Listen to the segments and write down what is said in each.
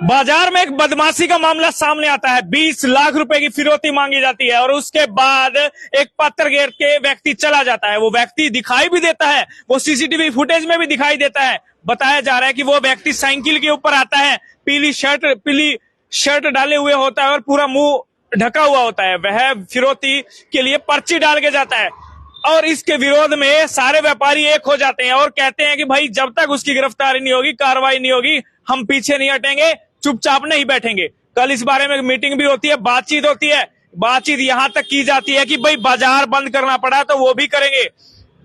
बाजार में एक बदमाशी का मामला सामने आता है। 20 लाख रुपए की फिरौती मांगी जाती है और उसके बाद एक पत्थर घेर के व्यक्ति चला जाता है। वो व्यक्ति दिखाई भी देता है, वो सीसीटीवी फुटेज में भी दिखाई देता है। बताया जा रहा है कि वो व्यक्ति साइकिल के ऊपर आता है, पीली शर्ट डाले हुए होता है और पूरा मुंह ढका हुआ होता है। वह फिरौती के लिए पर्ची डाल के जाता है और इसके विरोध में सारे व्यापारी एक हो जाते हैं और कहते हैं कि भाई जब तक उसकी गिरफ्तारी नहीं होगी, कार्रवाई नहीं होगी, हम पीछे नहीं हटेंगे, चुपचाप नहीं बैठेंगे। कल इस बारे में मीटिंग भी होती है, बातचीत होती है। बातचीत यहां तक की जाती है कि भाई बाजार बंद करना पड़ा तो वो भी करेंगे।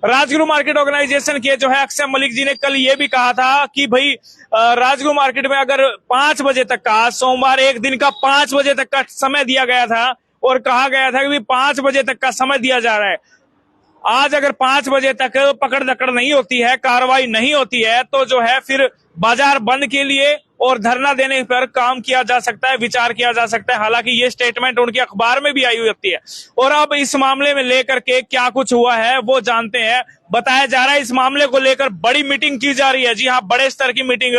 राजगुरु मार्केट ऑर्गेनाइजेशन के जो है अक्षय मलिक जी ने कल ये भी कहा था कि भाई राजगुरु मार्केट में अगर 5 बजे तक का, सोमवार एक दिन का 5 बजे तक का समय दिया गया था और कहा गया था कि 5 बजे तक का समय दिया जा रहा है। आज अगर 5 बजे तक पकड़ दकड़ नहीं होती है, कार्रवाई नहीं होती है, तो जो है फिर बाजार बंद के लिए और धरना देने पर काम किया जा सकता है, विचार किया जा सकता है। हालांकि ये स्टेटमेंट उनके अखबार में भी आई हुई होती है। और अब इस मामले में लेकर के क्या कुछ हुआ है वो जानते हैं। बताया जा रहा है इस मामले को लेकर बड़ी मीटिंग की जा रही है। जी हाँ, बड़े स्तर की मीटिंग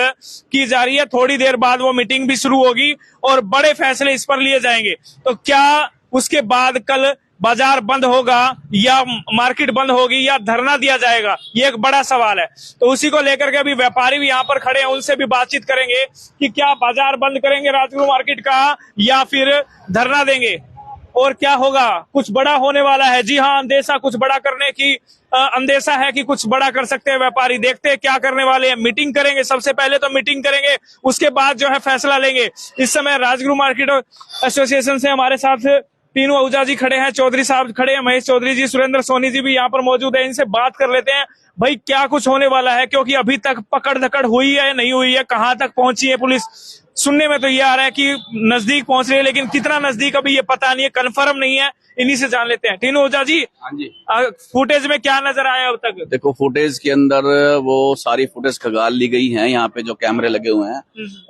की जा रही है। थोड़ी देर बाद वो मीटिंग भी शुरू होगी और बड़े फैसले इस पर लिए जाएंगे। तो क्या उसके बाद कल बाजार बंद होगा या मार्केट बंद होगी या धरना दिया जाएगा, ये एक बड़ा सवाल है। तो उसी को लेकर के अभी व्यापारी भी यहाँ पर खड़े हैं, उनसे भी बातचीत करेंगे कि क्या बाजार बंद करेंगे राजगुरु मार्केट का या फिर धरना देंगे और क्या होगा। कुछ बड़ा होने वाला है। जी हाँ, अंदेशा कुछ बड़ा करने की अंदेशा है कि कुछ बड़ा कर सकते हैं व्यापारी। देखते हैं क्या करने वाले हैं। मीटिंग करेंगे, सबसे पहले तो मीटिंग करेंगे, उसके बाद जो है फैसला लेंगे। इस समय राजगुरु मार्केट एसोसिएशन से हमारे साथ तीनों आहूजा जी खड़े हैं, चौधरी साहब खड़े हैं, महेश चौधरी जी, सुरेंद्र सोनी जी भी यहाँ पर मौजूद है। इनसे बात कर लेते हैं भाई क्या कुछ होने वाला है, क्योंकि अभी तक पकड़ धकड़ हुई है नहीं हुई है, कहाँ तक पहुंची है पुलिस। सुनने में तो ये आ रहा है कि नजदीक पहुंच रही है, लेकिन कितना नजदीक अभी ये पता नहीं है, कंफर्म नहीं है। इन्हीं से जान लेते हैं। तीनों आहूजा जी, हाँ जी, फुटेज में क्या नजर आया अब तक? देखो फुटेज के अंदर वो सारी फुटेज खंगाल ली गई हैं, यहाँ पे जो कैमरे लगे हुए हैं,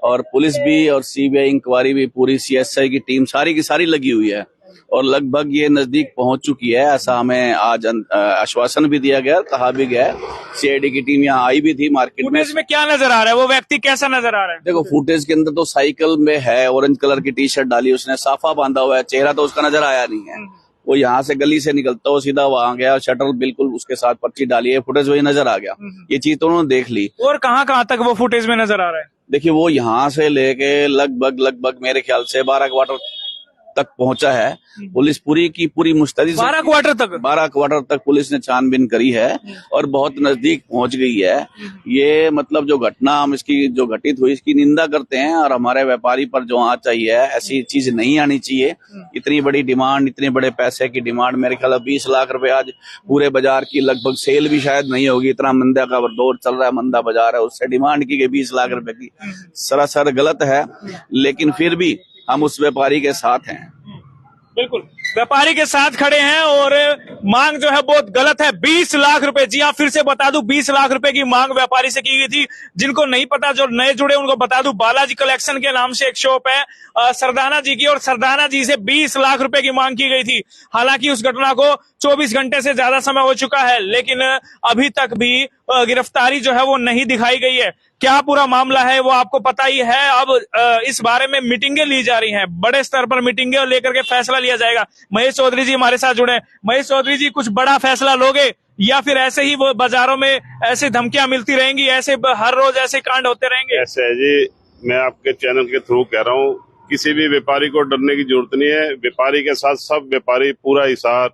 और पुलिस भी और सीबीआई इंक्वायरी भी, पूरी सीएसआई की टीम सारी की सारी लगी हुई है और लगभग ये नजदीक पहुंच चुकी है। ऐसा हमें आज आश्वासन भी दिया गया, कहा भी गया। सीआईडी की टीम यहाँ आई भी थी मार्केट में। फुटेज में क्या नजर आ रहा है, वो व्यक्ति कैसा नजर आ रहा है? देखो फुटेज के अंदर तो साइकिल में है, ऑरेंज कलर की टी शर्ट डाली, उसने साफा बांधा हुआ है, चेहरा तो उसका नजर आया नहीं है। वो यहाँ से गली से निकलता हो सीधा वहां गया, शटर बिल्कुल उसके साथ पर्ची डाली है, फुटेज वही नजर आ गया। ये चीज तो उन्होंने देख ली। और कहाँ तक वो फुटेज में नजर आ रहा है? देखिए वो यहाँ से लेके लगभग मेरे ख्याल से 12 क्वार्टर तक पहुंचा है। पुलिस पूरी की पूरी मुस्तैदी से 12 क्वार्टर तक पुलिस ने छानबीन करी है और बहुत नजदीक पहुंच गई है। ये मतलब जो घटना हम इसकी जो घटित हुई इसकी निंदा करते हैं और हमारे व्यापारी पर जो आना चाहिए ऐसी चीज नहीं आनी चाहिए। इतनी बड़ी डिमांड, इतने बड़े पैसे की डिमांड, मेरे ख्याल 20 लाख रुपए आज पूरे बाजार की लगभग सेल भी शायद नहीं होगी। इतना मंदा का दौर चल रहा है, मंदा बाजार है, उससे डिमांड की गई 20 लाख रुपए की, सरासर गलत है। लेकिन फिर भी हम उस व्यापारी के साथ हैं। बिल्कुल, व्यापारी के साथ खड़े हैं और मांग जो है बहुत गलत है। 20 लाख रुपए, जी हाँ, फिर से बता दूं 20 लाख रुपए की मांग व्यापारी से की गई थी। जिनको नहीं पता, जो नए जुड़े उनको बता दूं, बालाजी कलेक्शन के नाम से एक शॉप है सरदाना जी की, और सरदाना जी से 20 लाख रुपए की मांग की गई थी। हालांकि उस घटना को 24 घंटे से ज्यादा समय हो चुका है, लेकिन अभी तक भी गिरफ्तारी जो है वो नहीं दिखाई गई है। क्या पूरा मामला है वो आपको पता ही है। अब इस बारे में मीटिंगें ली जा रही हैं, बड़े स्तर पर मीटिंगें लेकर के फैसला लिया जाएगा। महेश चौधरी जी हमारे साथ जुड़े हैं। महेश चौधरी जी, कुछ बड़ा फैसला लोगे या फिर ऐसे ही वो बाजारों में ऐसे धमकियां मिलती रहेंगी, ऐसे हर रोज ऐसे कांड होते रहेंगे? ऐसे है जी, मैं आपके चैनल के थ्रू कह रहा हूँ, किसी भी व्यापारी को डरने की जरूरत नहीं है। व्यापारी के साथ सब व्यापारी, पूरा हिसार,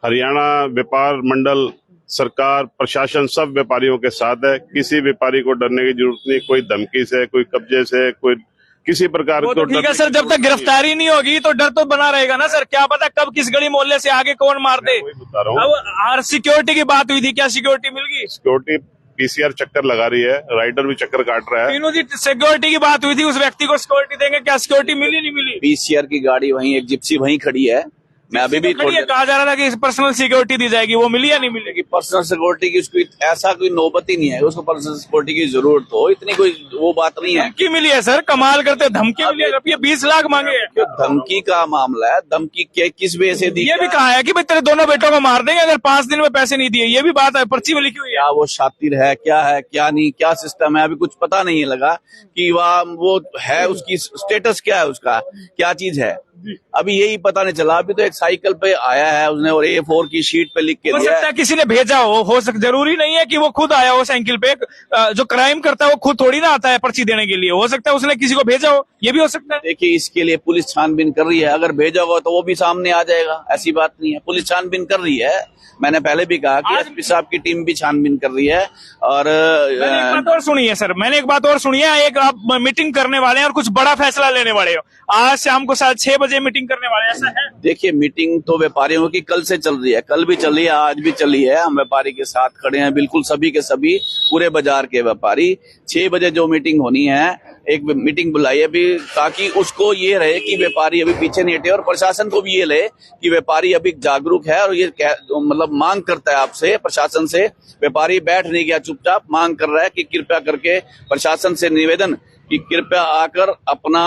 हरियाणा व्यापार मंडल, सरकार, प्रशासन सब व्यापारियों के साथ है। किसी व्यापारी को डरने की जरूरत नहीं, कोई धमकी से, कोई कब्जे से, कोई किसी प्रकार को। ठीक है सर, जब तक गिरफ्तारी नहीं होगी तो डर तो बना रहेगा ना सर। क्या पता कब किस गली मोहल्ले से आगे कौन मार दे। बता रहा हूँ, अब सिक्योरिटी की बात हुई थी, क्या सिक्योरिटी मिल गई? सिक्योरिटी पीसीआर चक्कर लगा रही है, राइडर भी चक्कर काट रहा है। तीनों जी, सिक्योरिटी की बात हुई थी, उस व्यक्ति को सिक्योरिटी देंगे, क्या सिक्योरिटी मिली नहीं मिली? पीसीआर की गाड़ी वहीं, एक जिप्सी वहीं खड़ी है मैं अभी भी खड़ी है, कहा जा रहा था कि पर्सनल सिक्योरिटी दी जाएगी, वो मिली या नहीं मिलेगी? पर्सनल सिक्योरिटी की उसको ऐसा कोई नौबत ही नहीं है, उसको पर्सनल सिक्योरिटी की जरूरत हो, इतनी कोई वो बात नहीं है। धमकी मिली है सर, कमाल करते, धमकी मिली है, अब ये 20 लाख मांगे हैं। धमकी का मामला है, धमकी किस वजह से दी? ये भी कहा है कि भाई तेरे दोनों बेटों को मार देंगे अगर 5 दिन में पैसे नहीं दिए, ये भी बात है, पर्ची में लिखी हुई है। क्या वो शातिर है क्या नहीं, क्या सिस्टम है, अभी कुछ पता नहीं लगा कि वो है, उसकी स्टेटस क्या है, उसका क्या चीज है, अभी यही पता नहीं चला। अभी तो एक साइकिल पे आया है उसने और A4 की शीट पे लिख के हो दिया सकता है किसी ने भेजा हो सकता, जरूरी नहीं है कि वो खुद आया हो साइकिल पे। जो क्राइम करता है वो खुद थोड़ी ना आता है पर्ची देने के लिए, हो सकता है उसने किसी को भेजा हो, ये भी हो सकता है। देखिए, इसके लिए पुलिस छानबीन कर रही है, अगर भेजा होगा तो वो भी सामने आ जाएगा, ऐसी बात नहीं है, पुलिस छानबीन कर रही है। मैंने पहले भी कहा कि एसपी साहब की टीम भी छानबीन कर रही है। और मैंने एक बात और सुनी है सर, मैंने एक बात और सुनी है, एक आप मीटिंग करने वाले हैं और कुछ बड़ा फैसला लेने वाले हो, आज शाम को 6 बजे मीटिंग करने वाले हैं, ऐसा है? देखिए, मीटिंग तो व्यापारियों की कल से चल रही है, कल भी चली है, आज भी चली है। हम व्यापारी के साथ खड़े हैं, बिल्कुल सभी के सभी, पूरे बाजार के व्यापारी। 6 बजे जो मीटिंग होनी है, एक मीटिंग बुलाई है अभी, ताकि उसको ये रहे कि व्यापारी अभी पीछे नहीं हटे, और प्रशासन को भी ये रहे कि व्यापारी अभी जागरूक है और ये मतलब मांग करता है आपसे, प्रशासन से। व्यापारी बैठ नहीं गया, चुपचाप मांग कर रहा है कि कृपया करके प्रशासन से निवेदन कि कृपया आकर अपना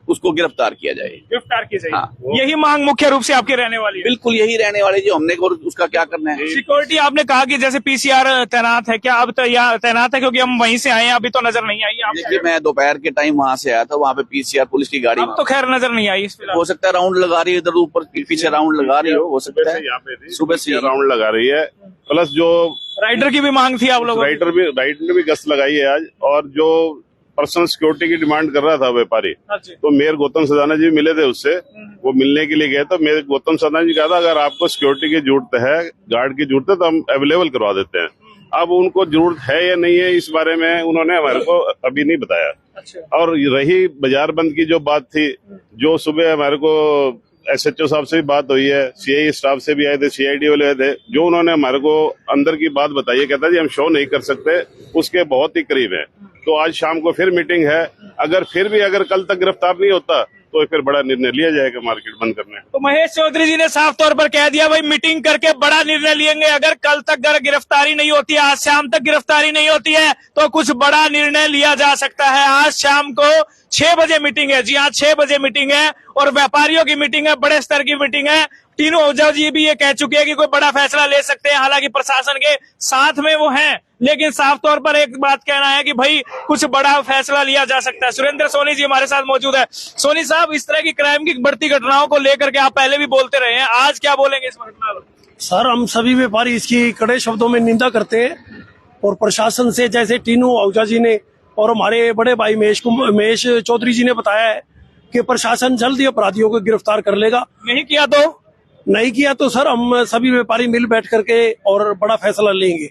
उसको गिरफ्तार किया जाए, गिरफ्तार की जाए। हाँ। यही मांग मुख्य रूप से आपकी रहने वाली है? बिल्कुल यही रहने वाली जी, हमने और उसका क्या करना है। सिक्योरिटी आपने कहा कि जैसे PCR तैनात है, क्या अब तैनात है? क्योंकि हम वहीं से आए हैं, अभी तो नजर नहीं आई। देखिए, मैं दोपहर के टाइम वहां से आया था, वहाँ पे PCR पुलिस की गाड़ी अब तो खैर नजर नहीं आई इस फिलहाल। हो सकता है राउंड लगा रही है, इधर ऊपर पीछे राउंड लगा रही हो सकता है, यहाँ पे सुबह से राउंड लगा रही है। प्लस जो राइडर की भी मांग थी आप लोगों, राइडर ने भी गश्त लगाई है आज, और जो पर्सनल सिक्योरिटी की डिमांड कर रहा था व्यापारी, तो मेयर गौतम सदाना जी मिले थे उससे, वो मिलने के लिए गए, तो मेयर गौतम सदाना जी कहा था अगर आपको सिक्योरिटी की जरूरत है, गार्ड की जरूरत है, तो हम अवेलेबल करवा देते हैं। अब उनको जरूरत है या नहीं है, इस बारे में उन्होंने हमारे को अभी नहीं बताया। और रही बाजार बंद की जो बात थी, जो सुबह हमारे को SHO साहब से भी बात हुई है, CI स्टाफ से भी आए थे, CID वाले आए थे, जो उन्होंने हमारे को अंदर की बात बताई है, कहता जी हम शो नहीं कर सकते, उसके बहुत ही करीब है। तो आज शाम को फिर मीटिंग है, अगर फिर भी अगर कल तक गिरफ्तार नहीं होता तो फिर बड़ा निर्णय लिया जाएगा मार्केट बंद करने। तो महेश चौधरी जी ने साफ तौर पर कह दिया भाई मीटिंग करके बड़ा निर्णय लेंगे, अगर कल तक अगर गिरफ्तारी नहीं होती है, आज शाम तक गिरफ्तारी नहीं होती है, तो कुछ बड़ा निर्णय लिया जा सकता है। आज शाम को 6 बजे मीटिंग है, जी हाँ 6 बजे मीटिंग है, और व्यापारियों की मीटिंग है, बड़े स्तर की मीटिंग है। तीनों ओझा जी भी ये कह चुके हैं कि कोई बड़ा फैसला ले सकते हैं, हालांकि प्रशासन के साथ में वो हैं, लेकिन साफ तौर पर एक बात कहना है कि भाई कुछ बड़ा फैसला लिया जा सकता है। सुरेंद्र सोनी जी हमारे साथ मौजूद है। सोनी साहब, इस तरह की क्राइम की बढ़ती घटनाओं को लेकर के आप पहले भी बोलते रहे हैं, आज क्या बोलेंगे इस घटना पर? सर, हम सभी व्यापारी इसकी कड़े शब्दों में निंदा करते हैं, और प्रशासन से, जैसे टीनू आहूजा जी ने और हमारे बड़े भाई महेश चौधरी जी ने बताया है कि प्रशासन जल्द ही अपराधियों को गिरफ्तार कर लेगा। नहीं किया तो सर हम सभी व्यापारी मिल बैठ करके और बड़ा फैसला लेंगे।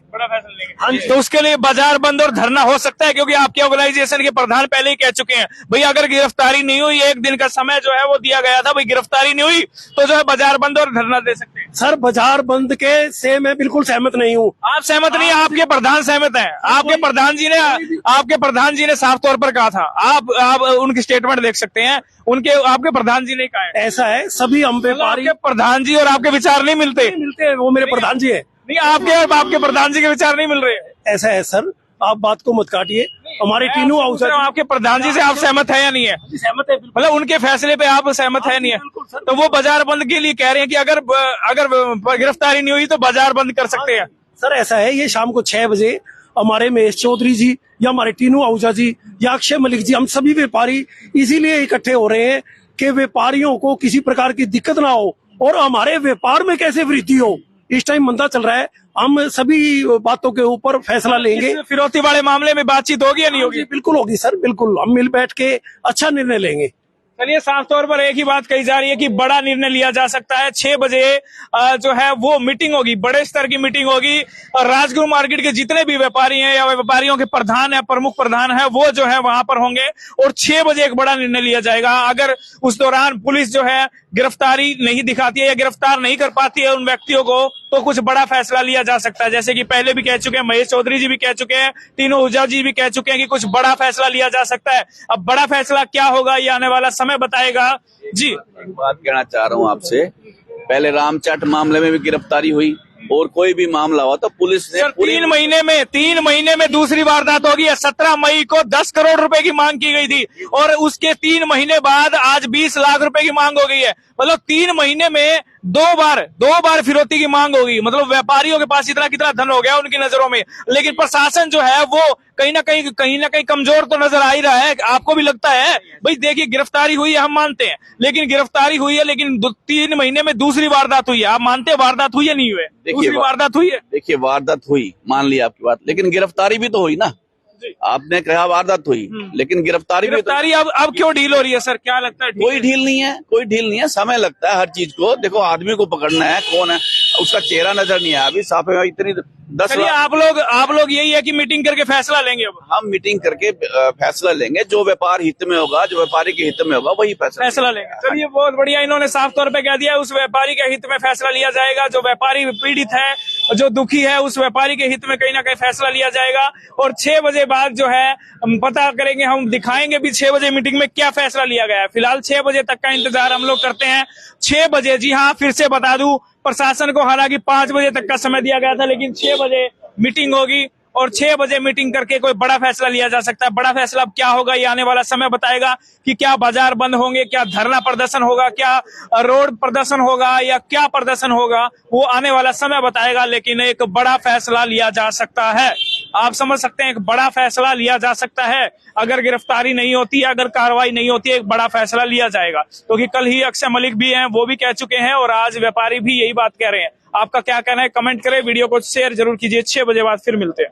हाँ, तो उसके लिए बाजार बंद और धरना हो सकता है, क्योंकि आपके ऑर्गेनाइजेशन के प्रधान पहले ही कह चुके हैं भाई अगर गिरफ्तारी नहीं हुई, 1 दिन का समय जो है वो दिया गया था, भाई गिरफ्तारी नहीं हुई तो जो है बाजार बंद और धरना दे सकते हैं। सर, बाजार बंद के से मैं बिल्कुल सहमत नहीं हूँ। आप सहमत नहीं है? आपके प्रधान सहमत है? आपके प्रधान जी ने साफ तौर पर कहा था, आप उनकी स्टेटमेंट देख सकते हैं, आपके प्रधान जी ने कहा है। ऐसा है, सभी हम व्यापारी, आपके प्रधान जी और आपके विचार नहीं मिलते? वो मेरे प्रधान जी है। नहीं, आपके प्रधान जी के विचार नहीं मिल रहे? ऐसा है सर, आप बात को मत काटिए। हमारे टीनू आहूजा, आपके प्रधान जी से आप सहमत है या नहीं है? सहमत है, मतलब उनके फैसले पे आप सहमत है नहीं है? तो वो बाजार बंद के लिए कह रहे हैं कि अगर गिरफ्तारी नहीं हुई तो बाजार बंद कर सकते हैं। सर ऐसा है, ये शाम को 6 बजे हमारे महेश चौधरी जी या हमारे टीनू आहूजा जी या अक्षय मलिक जी, हम सभी व्यापारी इसीलिए इकट्ठे हो रहे हैं कि व्यापारियों को किसी प्रकार की दिक्कत ना हो और हमारे व्यापार में कैसे वृद्धि हो। इस टाइम मंदा चल रहा है, हम सभी बातों के ऊपर फैसला लेंगे। फिरौती वाले मामले में बातचीत होगी या नहीं होगी? बिल्कुल होगी सर, बिल्कुल, हम मिल बैठ के अच्छा निर्णय लेंगे। चलिए, साफ तौर पर एक ही बात कही जा रही है कि बड़ा निर्णय लिया जा सकता है। 6 बजे जो है वो मीटिंग होगी, बड़े स्तर की मीटिंग होगी, और राजगुरु मार्केट के जितने भी व्यापारी हैं या व्यापारियों के प्रधान है, प्रमुख प्रधान है, वो जो है वहां पर होंगे, और 6 बजे एक बड़ा निर्णय लिया जाएगा। अगर उस दौरान पुलिस जो है गिरफ्तारी नहीं दिखाती है या गिरफ्तार नहीं कर पाती है उन व्यक्तियों को, तो कुछ बड़ा फैसला लिया जा सकता है। जैसे कि पहले भी कह चुके हैं, महेश चौधरी जी भी कह चुके हैं, तीनों आहूजा जी भी कह चुके हैं कि कुछ बड़ा फैसला लिया जा सकता है। अब बड़ा फैसला क्या होगा ये आने वाला समय बताएगा। जी, एक बात कहना चाह रहा हूँ आपसे पहले रामचाट मामले में भी गिरफ्तारी हुई, और कोई भी मामला हुआ तो पुलिस ने सर 3 महीने में दूसरी वारदात होगी। 17 मई को 10 करोड़ रुपए की मांग की गई थी और उसके 3 महीने बाद आज 20 लाख रुपए की मांग हो गई है। मतलब 3 महीने में दो बार फिरौती की मांग होगी। मतलब व्यापारियों के पास इतना कितना धन हो गया उनकी नजरों में। लेकिन प्रशासन जो है वो कहीं ना कहीं कमजोर तो नजर आ ही रहा है। आपको भी लगता है? भाई देखिए, गिरफ्तारी हुई है, हम मानते हैं, लेकिन गिरफ्तारी हुई है, लेकिन 3 महीने में दूसरी वारदात हुई है। आप मानते हैं वारदात हुई है, नहीं हुई? दूसरी वारदात हुई है। देखिए, वारदात हुई, मान लिया आपकी बात, लेकिन गिरफ्तारी भी तो हुई ना। आपने कहा वारदात हुई, लेकिन गिरफ्तारी अब क्यों ढील हो रही है सर? क्या लगता है? कोई ढील नहीं है, समय लगता है हर चीज को। देखो, आदमी को पकड़ना है, कौन है, उसका चेहरा नजर नहीं आया अभी। साफ है, इतनी 10 लाख। आप लोग यही है कि मीटिंग करके फैसला लेंगे? अब हम मीटिंग करके फैसला लेंगे, जो व्यापार हित में होगा, जो व्यापारी के हित में होगा, वही फैसला लेंगे। चलिए, बहुत बढ़िया, इन्होंने साफ तौर पे कह दिया, उस व्यापारी के हित में फैसला लिया जाएगा। जो व्यापारी पीड़ित है, जो दुखी है, उस व्यापारी के हित में कहीं ना कहीं फैसला लिया जाएगा। और 6 बजे बाद जो है हम पता करेंगे, हम दिखाएंगे भी 6 बजे मीटिंग में क्या फैसला लिया गया है। फिलहाल 6 बजे तक का इंतजार हम लोग करते हैं। 6 बजे, जी हाँ, फिर से बता दूं, प्रशासन को हालांकि 5 बजे तक का समय दिया गया था, लेकिन 6 बजे मीटिंग होगी और 6 बजे मीटिंग करके कोई बड़ा फैसला लिया जा सकता है। बड़ा फैसला अब क्या होगा, ये आने वाला समय बताएगा कि क्या बाजार बंद होंगे, क्या धरना प्रदर्शन होगा, क्या रोड प्रदर्शन होगा, या क्या प्रदर्शन होगा, वो आने वाला समय बताएगा। लेकिन एक बड़ा फैसला लिया जा सकता है। आप समझ सकते हैं, एक बड़ा फैसला लिया जा सकता है। अगर गिरफ्तारी नहीं होती है, अगर कार्रवाई नहीं होती है, एक बड़ा फैसला लिया जाएगा। क्योंकि कल ही अक्षय मलिक भी हैं, वो भी कह चुके हैं, और आज व्यापारी भी यही बात कह रहे हैं। आपका क्या कहना है? कमेंट करें, वीडियो को शेयर जरूर कीजिए। 6 बजे बाद फिर मिलते हैं।